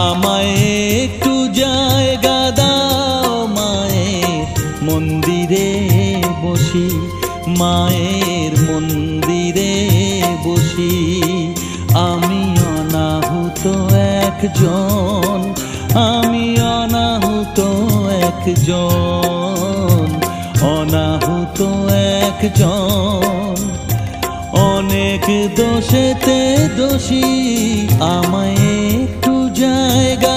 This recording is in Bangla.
আমায় একটু জায়গা দাও মায়ের মন্দিরে বসি, মায়ের মন্দিরে বসি। আমি অনাহুত একজন, আমি অনাহুত একজন, অনাহুত একজন। অনেক দোষেতে দোষী, আমায় একটু জায়গা